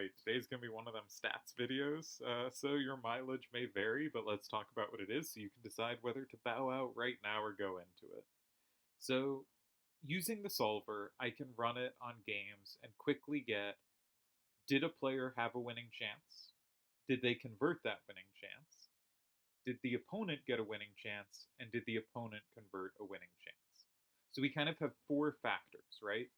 Alright, today's gonna be one of them stats videos, so your mileage may vary, but let's talk about what it is so you can decide whether to bow out right now or go into it. So, using the solver, I can run it on games and quickly get, did a player have a winning chance? Did they convert that winning chance? Did the opponent get a winning chance? And did the opponent convert a winning chance? So we kind of have four factors, right?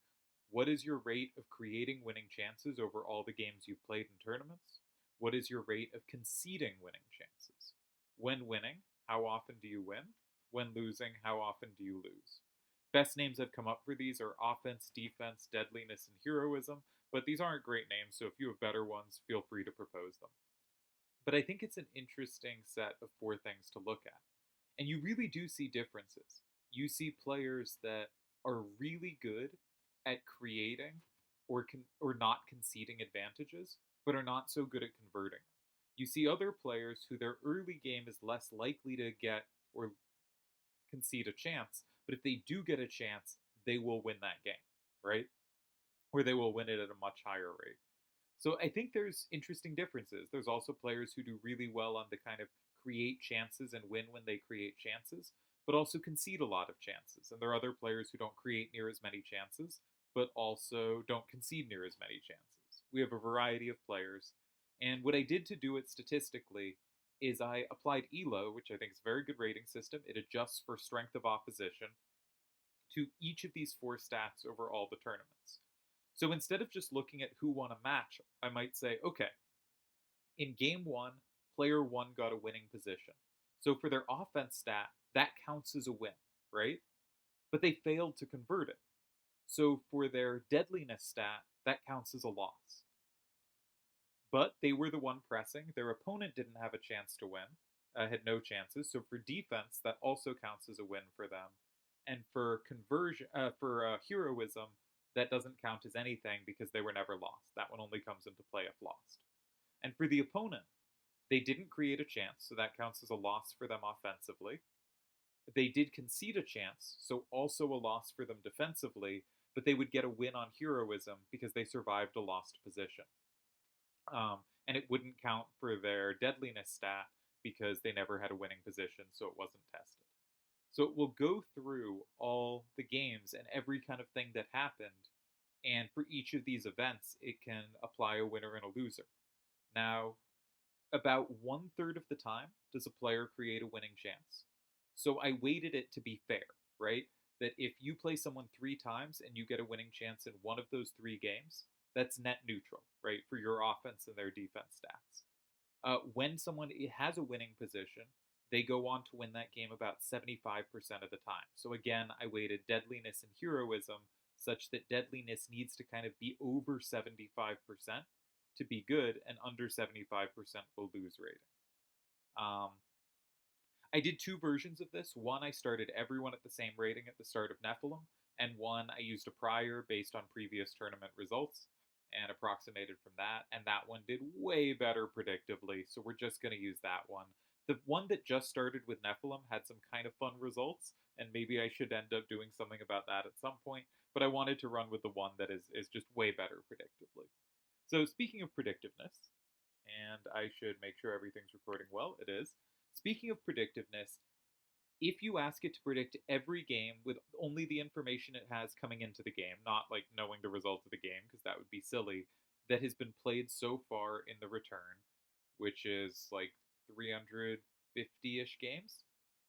What is your rate of creating winning chances over all the games you've played in tournaments? What is your rate of conceding winning chances? When winning, how often do you win? When losing, how often do you lose? Best names I've come up for these are offense, defense, deadliness, and heroism, but these aren't great names, so if you have better ones, feel free to propose them. But I think it's an interesting set of four things to look at. And you really do see differences. You see players that are really good at creating or not conceding advantages, but are not so good at converting. You see other players who their early game is less likely to get or concede a chance, but if they do get a chance, they will win that game, right? Or they will win it at a much higher rate. So I think there's interesting differences. There's also players who do really well on the kind of create chances and win when they create chances, but also concede a lot of chances. And there are other players who don't create near as many chances, but also don't concede near as many chances. We have a variety of players. And what I did to do it statistically is I applied ELO, which I think is a very good rating system. It adjusts for strength of opposition to each of these four stats over all the tournaments. So instead of just looking at who won a match, I might say, okay, in game one, player one got a winning position. So for their offense stat, that counts as a win, right? But they failed to convert it. So for their deadliness stat, that counts as a loss. But they were the one pressing. Their opponent didn't have a chance to win, had no chances. So for defense, that also counts as a win for them. And for heroism, that doesn't count as anything because they were never lost. That one only comes into play if lost. And for the opponent, they didn't create a chance, so that counts as a loss for them offensively. They did concede a chance, so also a loss for them defensively, but they would get a win on heroism because they survived a lost position. And it wouldn't count for their deadliness stat because they never had a winning position, so it wasn't tested. So it will go through all the games and every kind of thing that happened, and for each of these events, it can apply a winner and a loser. Now, about one third of the time does a player create a winning chance. So I weighted it to be fair, right? That if you play someone three times and you get a winning chance in one of those three games, that's net neutral, right, for your offense and their defense stats. When someone has a winning position, they go on to win that game about 75% of the time. So again, I weighted deadliness and heroism such that deadliness needs to kind of be over 75% to be good, and under 75% will lose rating. Um, I did two versions of this. One, I started everyone at the same rating at the start of Nephilim, and one, I used a prior based on previous tournament results and approximated from that, and that one did way better predictively, so we're just going to use that one. The one that just started with Nephilim had some kind of fun results, and maybe I should end up doing something about that at some point, but I wanted to run with the one that is just way better predictively. So speaking of predictiveness, and I should make sure everything's recording well, it is. Speaking of predictiveness, if you ask it to predict every game with only the information it has coming into the game, not like knowing the result of the game, because that would be silly, that has been played so far in the return, which is like 350-ish games,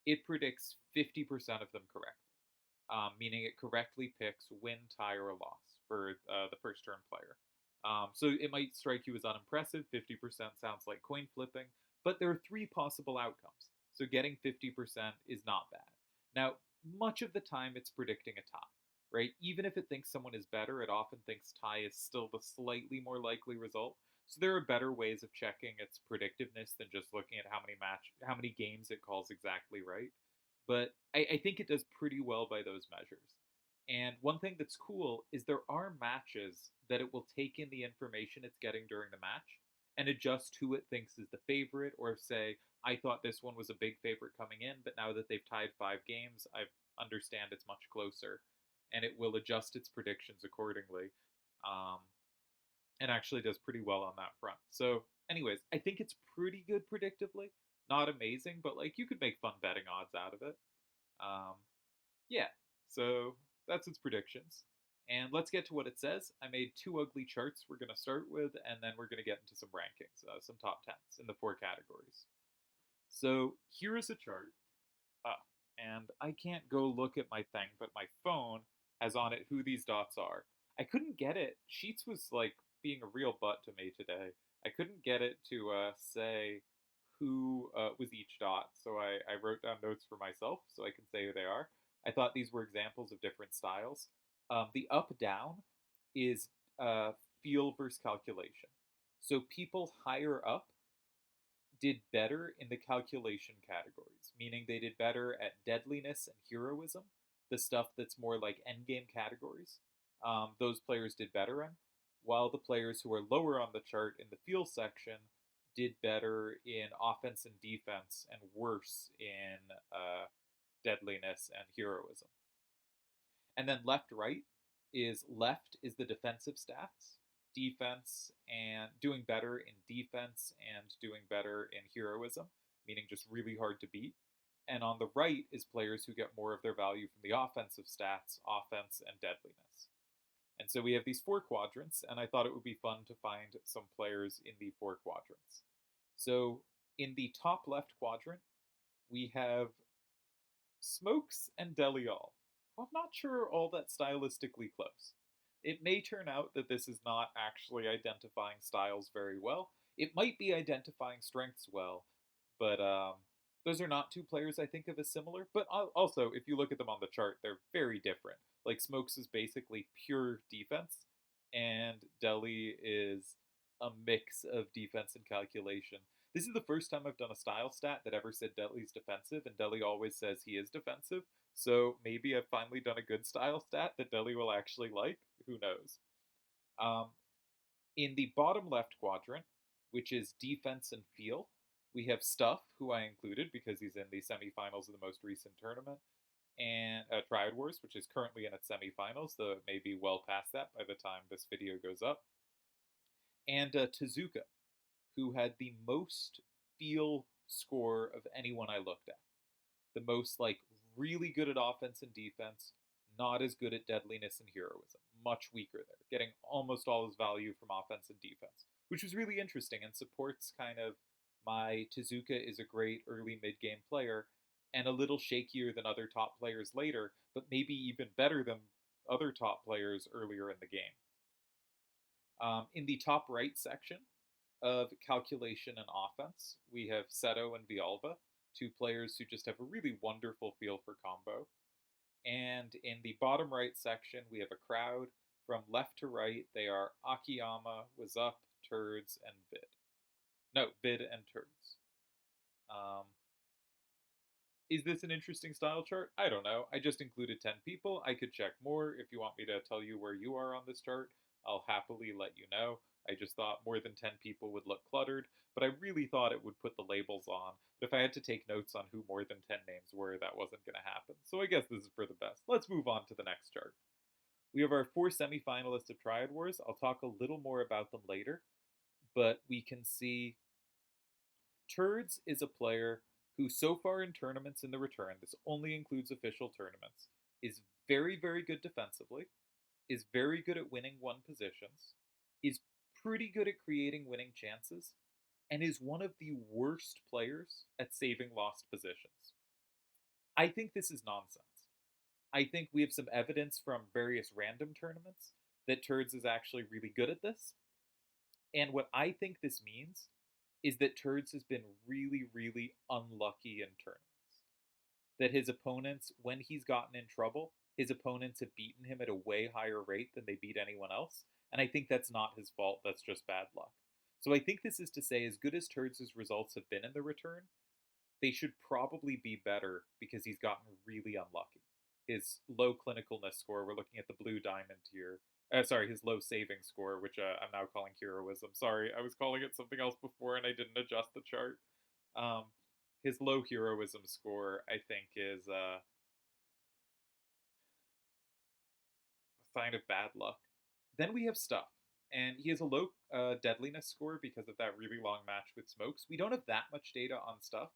it predicts 50% of them correctly, meaning it correctly picks win, tie, or loss for the first turn player. So it might strike you as unimpressive. 50% sounds like coin flipping, but there are three possible outcomes. So getting 50% is not bad. Now, much of the time it's predicting a tie, right? Even if it thinks someone is better, it often thinks tie is still the slightly more likely result. So there are better ways of checking its predictiveness than just looking at how many games it calls exactly right. But I think it does pretty well by those measures. And one thing that's cool is there are matches that it will take in the information it's getting during the match and adjust who it thinks is the favorite, or say, I thought this one was a big favorite coming in, but now that they've tied 5 games, I understand it's much closer, and it will adjust its predictions accordingly. Um, and actually does pretty well on that front. So, anyways, I think it's pretty good predictively. Not amazing, but like you could make fun betting odds out of it. Um, yeah, so that's its predictions. And let's get to what it says. I made two ugly charts we're going to start with, and then we're going to get into some rankings, some top 10s in the four categories. So here is a chart. Ah, and I can't go look at my thing, but my phone has on it who these dots are. I couldn't get it. Sheets was like being a real butt to me today. I couldn't get it to say who was each dot, so I wrote down notes for myself so I can say who they are. I thought these were examples of different styles. The up down is uh, feel versus calculation. So people higher up did better in the calculation categories, meaning they did better at deadliness and heroism, the stuff that's more like endgame categories. Those players did better in, while the players who are lower on the chart in the field section did better in offense and defense and worse in deadliness and heroism. And then left is the defensive stats, defense and doing better in defense and doing better in heroism, meaning just really hard to beat. And on the right is players who get more of their value from the offensive stats, offense and deadliness. And so we have these four quadrants, and I thought it would be fun to find some players in the four quadrants. So in the top left quadrant, we have Smokes and Delial. I'm not sure all that stylistically close. It may turn out that this is not actually identifying styles very well. It might be identifying strengths well, but those are not two players I think of as similar. But also, if you look at them on the chart, they're very different. Like Smokes is basically pure defense, and Deli is a mix of defense and calculation. This is the first time I've done a style stat that ever said Deli's defensive, and Deli always says he is defensive. So maybe I've finally done a good style stat that Deli will actually like. Who knows? Um, in the bottom left quadrant, which is defense and feel, we have Stuff, who I included because he's in the semifinals of the most recent tournament, and Triad Wars, which is currently in its semifinals, though it may be well past that by the time this video goes up, and Tezuka, who had the most feel score of anyone I looked at. The most, like, really good at offense and defense, not as good at deadliness and heroism. Much weaker there, getting almost all his value from offense and defense, which was really interesting and supports kind of my Tezuka is a great early mid game player and a little shakier than other top players later, but maybe even better than other top players earlier in the game. In the top right section of calculation and offense, we have Seto and Vialva, two players who just have a really wonderful feel for combo. And in the bottom right section, we have a crowd. From left to right, they are Akiyama, Was Up, Turds, and Vid. No, Vid and Turds. Um, is this an interesting style chart? I don't know. I just included 10 people. I could check more. If you want me to tell you where you are on this chart, I'll happily let you know. I just thought more than 10 people would look cluttered, but I really thought it would put the labels on. But if I had to take notes on who more than 10 names were, that wasn't going to happen. So I guess this is for the best. Let's move on to the next chart. We have our four semifinalists of Triad Wars. I'll talk a little more about them later, but we can see Turds is a player who, so far in tournaments in the return, this only includes official tournaments, is very, very good defensively, is very good at winning one positions, is pretty good at creating winning chances, and is one of the worst players at saving lost positions. I think this is nonsense. I think we have some evidence from various random tournaments that Turds is actually really good at this. And what I think this means is that Turds has been really, really unlucky in tournaments. That his opponents, when he's gotten in trouble, his opponents have beaten him at a way higher rate than they beat anyone else. And I think that's not his fault, that's just bad luck. So I think this is to say, as good as Turds' results have been in the return, they should probably be better because he's gotten really unlucky. His low clinicalness score, we're looking at the blue diamond here. Sorry, his low saving score, which I'm now calling heroism. Sorry, I was calling it something else before and I didn't adjust the chart. Um, his low heroism score, I think, is a sign of bad luck. Then we have Stuff. And he has a low deadliness score because of that really long match with Smokes. We don't have that much data on stuff,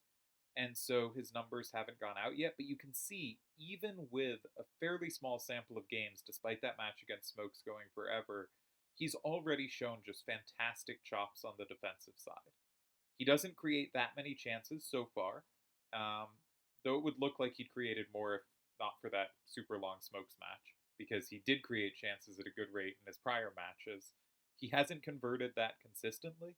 and so his numbers haven't gone out yet, but you can see, even with a fairly small sample of games, despite that match against Smokes going forever, he's already shown just fantastic chops on the defensive side. He doesn't create that many chances so far, um, though it would look like he'd created more if not for that super long Smokes match, because he did create chances at a good rate in his prior matches. He hasn't converted that consistently,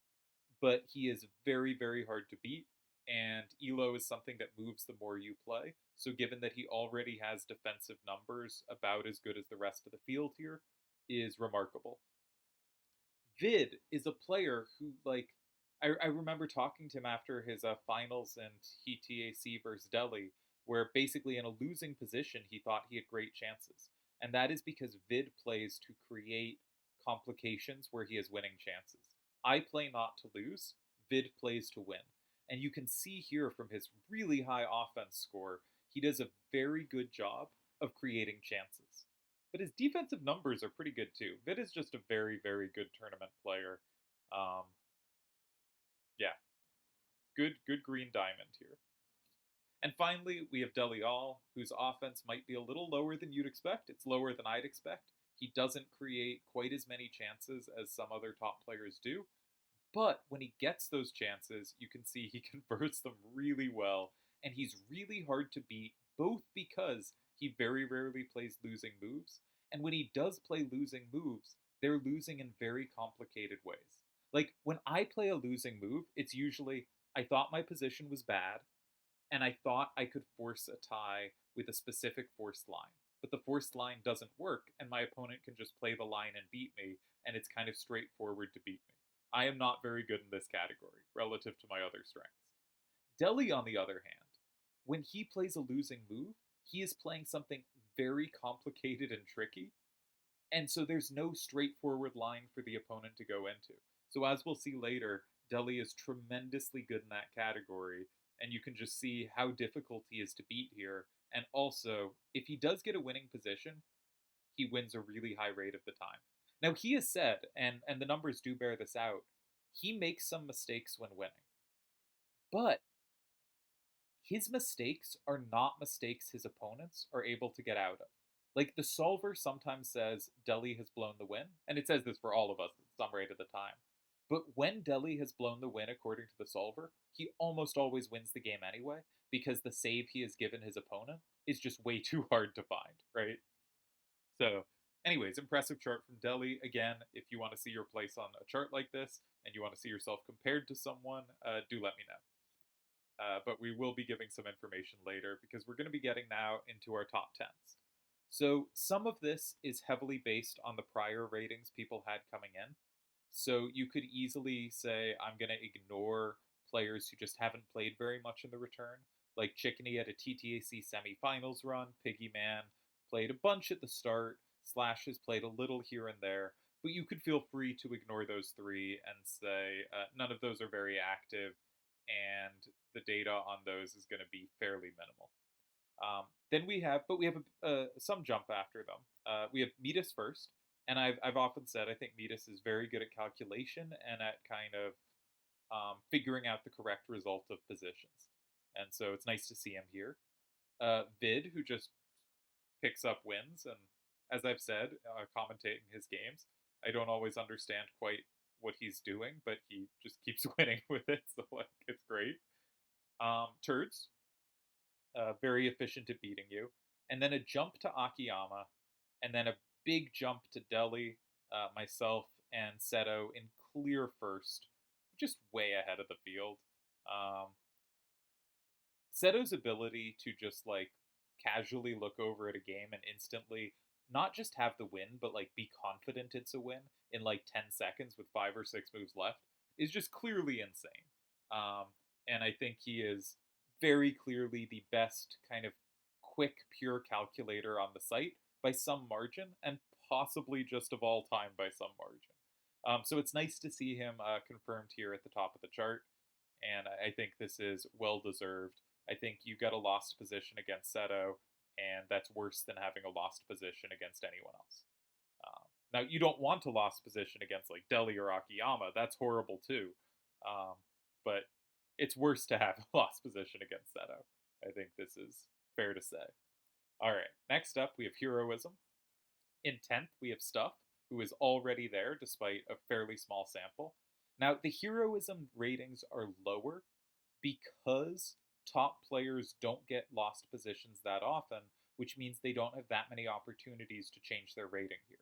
but he is very, very hard to beat, and Elo is something that moves the more you play. So, given that he already has defensive numbers about as good as the rest of the field here, is remarkable. Vid is a player who, like, I remember talking to him after his finals and TAC versus Delhi, where basically in a losing position, he thought he had great chances. And that is because Vid plays to create complications where he has winning chances. I play not to lose, Vid plays to win. And you can see here from his really high offense score, he does a very good job of creating chances. But his defensive numbers are pretty good too. Vid is just a very, very good tournament player. Um, yeah, good green diamond here. And finally, we have Dele All, whose offense might be a little lower than you'd expect. It's lower than I'd expect. He doesn't create quite as many chances as some other top players do. But when he gets those chances, you can see he converts them really well. And he's really hard to beat, both because he very rarely plays losing moves. And when he does play losing moves, they're losing in very complicated ways. Like when I play a losing move, it's usually I thought my position was bad, and I thought I could force a tie with a specific forced line. But the forced line doesn't work, and my opponent can just play the line and beat me, and it's kind of straightforward to beat me. I am not very good in this category relative to my other strengths. Delhi, on the other hand, when he plays a losing move, he is playing something very complicated and tricky, and so there's no straightforward line for the opponent to go into. So as we'll see later, Delhi is tremendously good in that category, and you can just see how difficult he is to beat here. And also, if he does get a winning position, he wins a really high rate of the time. Now he has said, and the numbers do bear this out, he makes some mistakes when winning. But his mistakes are not mistakes his opponents are able to get out of. Like the solver sometimes says Delhi has blown the win, and it says this for all of us at some rate of the time. But when Delhi has blown the win according to the solver, he almost always wins the game anyway, because the save he has given his opponent is just way too hard to find, right? So, anyways, impressive chart from Delhi. Again, if you want to see your place on a chart like this and you want to see yourself compared to someone, do let me know. But we will be giving some information later because we're going to be getting now into our top 10s. So some of this is heavily based on the prior ratings people had coming in. So you could easily say, I'm going to ignore players who just haven't played very much in the return. Like Chickeny had a TTAC semifinals run, Piggy Man played a bunch at the start, Slash has played a little here and there, but you could feel free to ignore those three and say none of those are very active, and the data on those is going to be fairly minimal. Then we have some jump after them. We have Metis first, and I've often said I think Metis is very good at calculation and at kind of figuring out the correct result of positions, and so it's nice to see him here. Vid, who just picks up wins, and as I've said, commentating his games, I don't always understand quite what he's doing, but he just keeps winning with it, so like it's great. Turds, very efficient at beating you, and then a jump to Akiyama, and then a big jump to Delhi, myself, and Seto in clear first, just way ahead of the field. Um, Seto's ability to just like casually look over at a game and instantly not just have the win, but like be confident it's a win in like 10 seconds with 5 or 6 moves left is just clearly insane. Um, and I think he is very clearly the best kind of quick, pure calculator on the site by some margin, and possibly just of all time by some margin. So it's nice to see him confirmed here at the top of the chart, and I think this is well deserved. I think you got a lost position against Seto, and that's worse than having a lost position against anyone else. Now, you don't want to lost position against like Delhi or Akiyama. That's horrible too. Um, but it's worse to have a lost position against Seto. I think this is fair to say. All right, next up we have Heroism. In 10th, we have Stuff, who is already there despite a fairly small sample. Now, the Heroism ratings are lower because top players don't get lost positions that often, which means they don't have that many opportunities to change their rating here.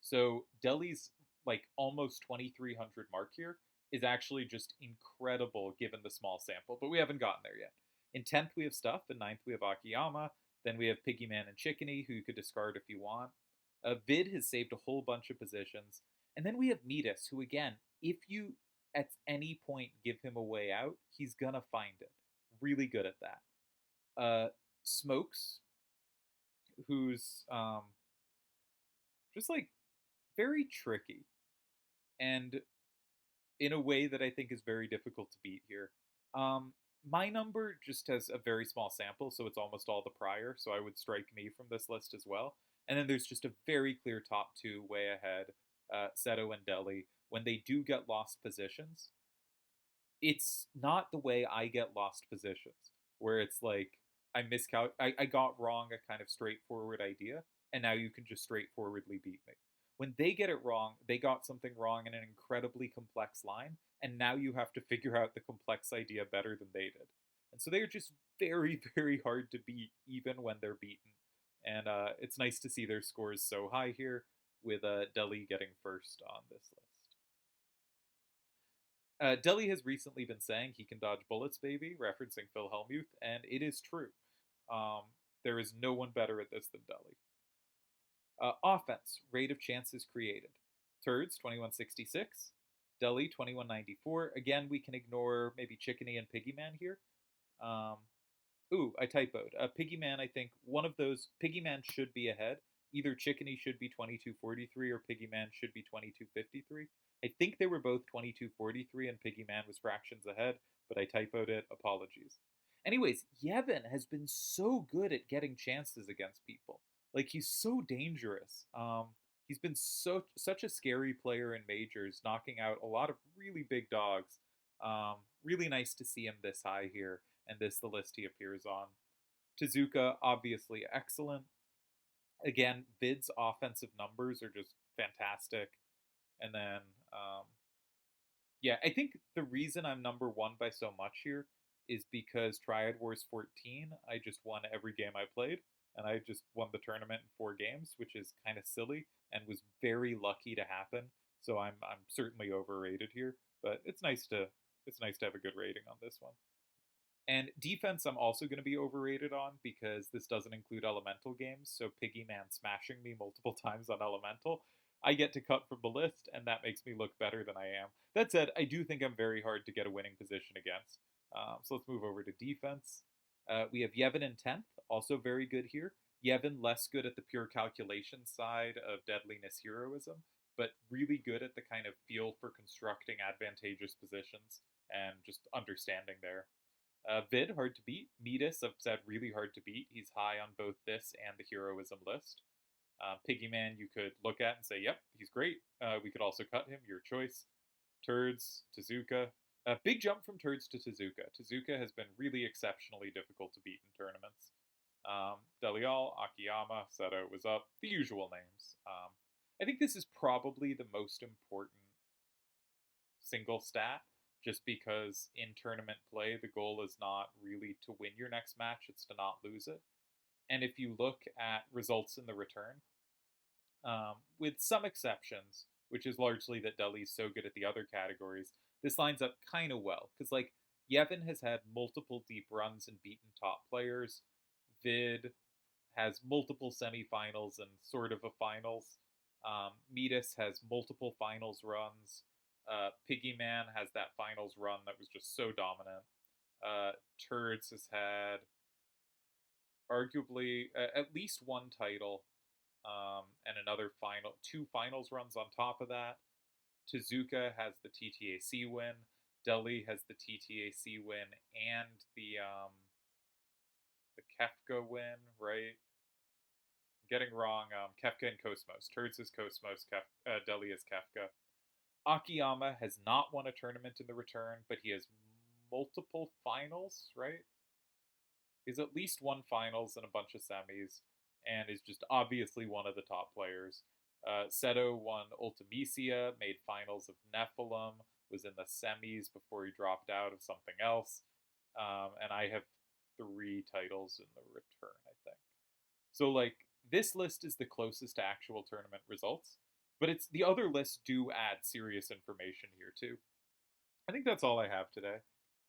So Delhi's like almost 2300 mark here is actually just incredible given the small sample, but we haven't gotten there yet. In 10th, we have Stuff. In 9th, we have Akiyama. Then we have Piggyman and Chickeny, who you could discard if you want. Vid has saved a whole bunch of positions. And then we have Metis, who, again, if you at any point give him a way out, he's going to find it. Really good at that. Smokes, who's just like very tricky and in a way that I think is very difficult to beat here. My number just has a very small sample, so it's almost all the prior, so I would strike me from this list as well. And then there's just a very clear top two way ahead, Seto and Delhi. When they do get lost positions, it's not the way I get lost positions, where it's like I got wrong a kind of straightforward idea, and now you can just straightforwardly beat me. When they get it wrong, they got something wrong in an incredibly complex line, and now you have to figure out the complex idea better than they did. And so they're just very, very hard to beat, even when they're beaten. And it's nice to see their scores so high here, with Delhi getting first on this list. Delhi has recently been saying he can dodge bullets, baby, referencing Phil Hellmuth, and it is true. Um, there is no one better at this than Delhi. Offense, rate of chances created. Turds, 2166. Delhi, 2194. Again, we can ignore maybe Chickeny and Piggyman here. Um, I typoed. Piggyman, I think one of those, Piggyman should be ahead. Either Chickeny should be 2243 or Piggyman should be 2253. I think they were both 2243 and Piggyman was fractions ahead, but I typoed it. Apologies. Anyways, Yevon has been so good at getting chances against people. Like he's so dangerous. He's been such a scary player in majors, knocking out a lot of really big dogs. Really nice to see him this high here, and this the list he appears on. Tezuka, obviously excellent. Again, Vid's offensive numbers are just fantastic. And then, yeah, I think the reason I'm number one by so much here is because Triad Wars 14, I just won every game I played, and I just won the tournament in 4 games, which is kind of silly and was very lucky to happen. So I'm certainly overrated here, but it's nice to have a good rating on this one. And defense, I'm also going to be overrated on because this doesn't include elemental games. So Piggyman smashing me multiple times on elemental, I get to cut from the list, and that makes me look better than I am. That said, I do think I'm very hard to get a winning position against. So let's move over to defense. We have Yevon in 10th, also very good here. Yevon less good at the pure calculation side of deadliness heroism, but really good at the kind of feel for constructing advantageous positions and just understanding there. Vid, hard to beat. Metis, I've said really hard to beat. He's high on both this and the heroism list. Piggyman, you could look at and say, yep, he's great. We could also cut him, your choice. Turds, Tezuka. Big jump from Turds to Tezuka. Tezuka has been really exceptionally difficult to beat in tournaments. Delial, Akiyama, Seto was up. The usual names. I think this is probably the most important single stat, just because in tournament play, the goal is not really to win your next match, it's to not lose it. And if you look at results in the return, with some exceptions, which is largely that Delhi's so good at the other categories, this lines up kind of well. Because, like, Yevon has had multiple deep runs and beaten top players. Vid has multiple semifinals and sort of a finals. Metis has multiple finals runs. Piggyman has that finals run that was just so dominant. Turds has had arguably at least one title, and another two finals runs on top of that. Tezuka has the TTAC win. Delhi has the TTAC win and the Kefka win, right? I'm getting wrong. Kefka and Cosmos. Turds is Cosmos. Deli is Kefka. Akiyama has not won a tournament in the return, but he has multiple finals, right? He's at least won finals and a bunch of semis, and is just obviously one of the top players. Seto won Ultimisia, made finals of Nephilim, was in the semis before he dropped out of something else. And I have 3 titles in the return, I think. So, like, this list is the closest to actual tournament results, but it's the other lists do add serious information here, too. I think that's all I have today.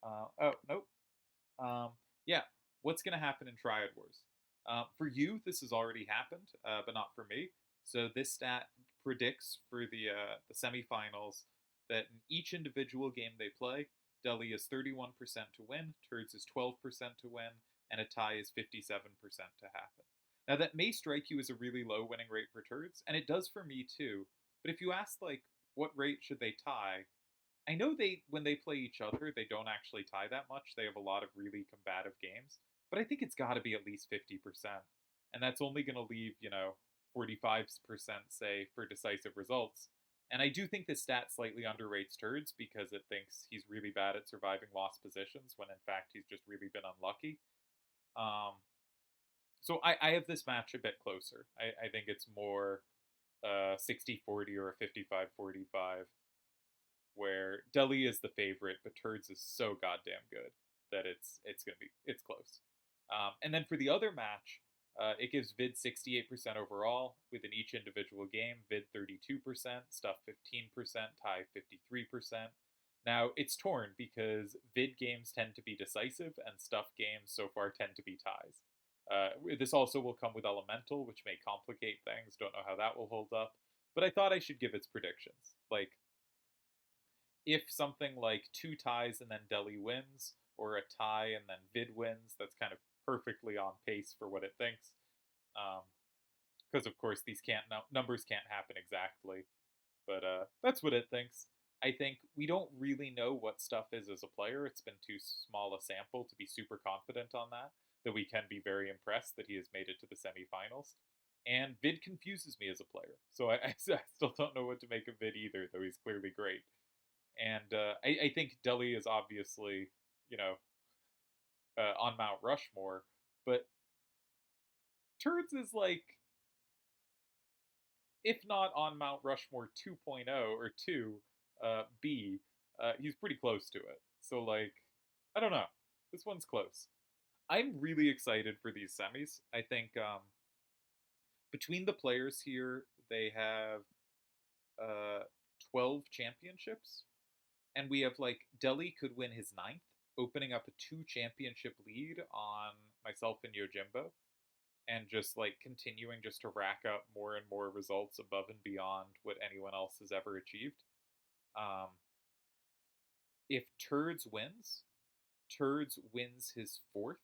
Oh, nope. Um, yeah, what's going to happen in Triad Wars? For you, this has already happened, but not for me. So this stat predicts for the semifinals that in each individual game they play, Delhi is 31% to win, Turds is 12% to win, and a tie is 57% to happen. Now that may strike you as a really low winning rate for Turds, and it does for me too. But if you ask like what rate should they tie, I know when they play each other, they don't actually tie that much. They have a lot of really combative games, but I think it's got to be at least 50%. And that's only going to leave, 45% say for decisive results. And I do think this stat slightly underrates Turds because it thinks he's really bad at surviving lost positions when in fact he's just really been unlucky. Um, so I have this match a bit closer. I think it's more 60-40 or a 55-45 where Delhi is the favorite, but Turds is so goddamn good that it's close. And then for the other match, it gives Vid 68% overall within each individual game. Vid 32%, Stuff 15%, Tie 53%. Now it's torn because Vid games tend to be decisive, and Stuff games so far tend to be ties. This also will come with Elemental, which may complicate things. Don't know how that will hold up, but I thought I should give its predictions. Like, if something like 2 ties and then Delhi wins, or a tie and then Vid wins, that's kind of perfectly on pace for what it thinks. Because of course these numbers can't happen exactly, but that's what it thinks. I think we don't really know what Stuff is as a player. It's been too small a sample to be super confident on that. That we can be very impressed that he has made it to the semifinals. And Vid confuses me as a player, so I still don't know what to make of Vid either, though he's clearly great. And I think Delhi is obviously, you know, on Mount Rushmore, but Turds is like, if not on Mount Rushmore 2.0 or 2, B, he's pretty close to it. So, like, I don't know. This one's close. I'm really excited for these semis. I think between the players here, they have uh, 12 championships. And we have, like, Delhi could win his 9th, opening up a 2 championship lead on myself and Yojimbo, and just, like, continuing just to rack up more and more results above and beyond what anyone else has ever achieved. Um, if Turds wins his 4th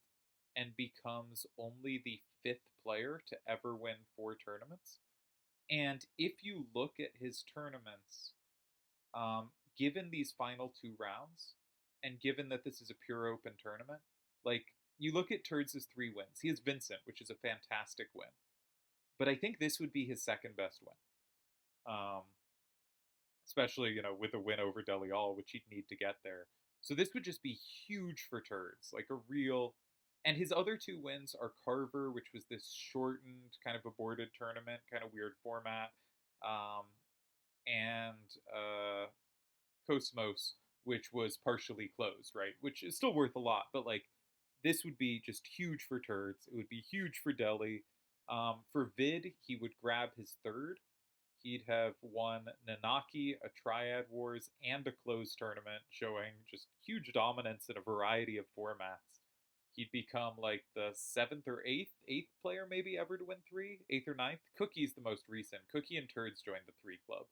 and becomes only the 5th player to ever win 4 tournaments. And if you look at his tournaments, given these final 2 rounds, and given that this is a pure open tournament, like, you look at Turds' 3 wins. He has Vincent, which is a fantastic win. But I think this would be his second best win. Especially, with a win over Delhi All, which he'd need to get there. So this would just be huge for Turds, like a real. And his other 2 wins are Carver, which was this shortened, kind of aborted tournament, kind of weird format, and Cosmos, which was partially closed, right? Which is still worth a lot, but like, this would be just huge for Turds. It would be huge for Delhi. For Vid, he would grab his 3rd. He'd have won Nanaki, a Triad Wars, and a closed tournament, showing just huge dominance in a variety of formats. He'd become like the 7th or 8th player maybe ever to win 3, 8th or 9th. Cookie's the most recent. Cookie and Turds joined the 3 club.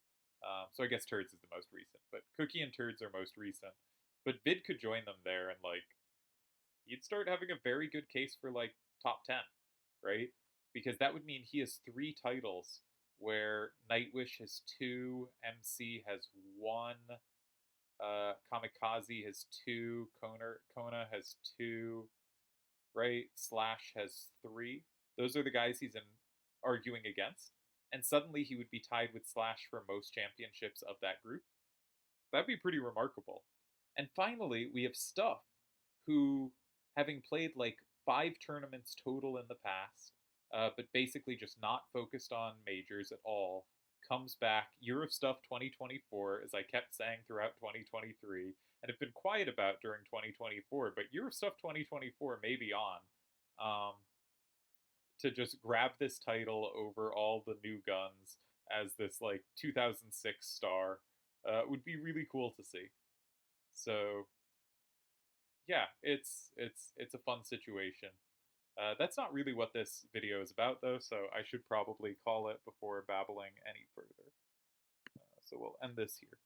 So I guess Turds is the most recent, but Cookie and Turds are most recent. But Vid could join them there, and like, he'd start having a very good case for like top 10, right? Because that would mean he has 3 titles, where Nightwish has 2, MC has 1, Kamikaze has 2, Kona has 2, right? Slash has 3. Those are the guys he's in arguing against, and suddenly he would be tied with Slash for most championships of that group. That'd be pretty remarkable. And finally, we have Stuff, who, having played like 5 tournaments total in the past, but basically just not focused on majors at all, comes back. Year of Stuff 2024, as I kept saying throughout 2023, and have been quiet about during 2024, but Year of Stuff 2024 may be on. Um, to just grab this title over all the new guns as this like 2006 star would be really cool to see. So yeah, it's a fun situation. That's not really what this video is about though, so I should probably call it before babbling any further. So we'll end this here.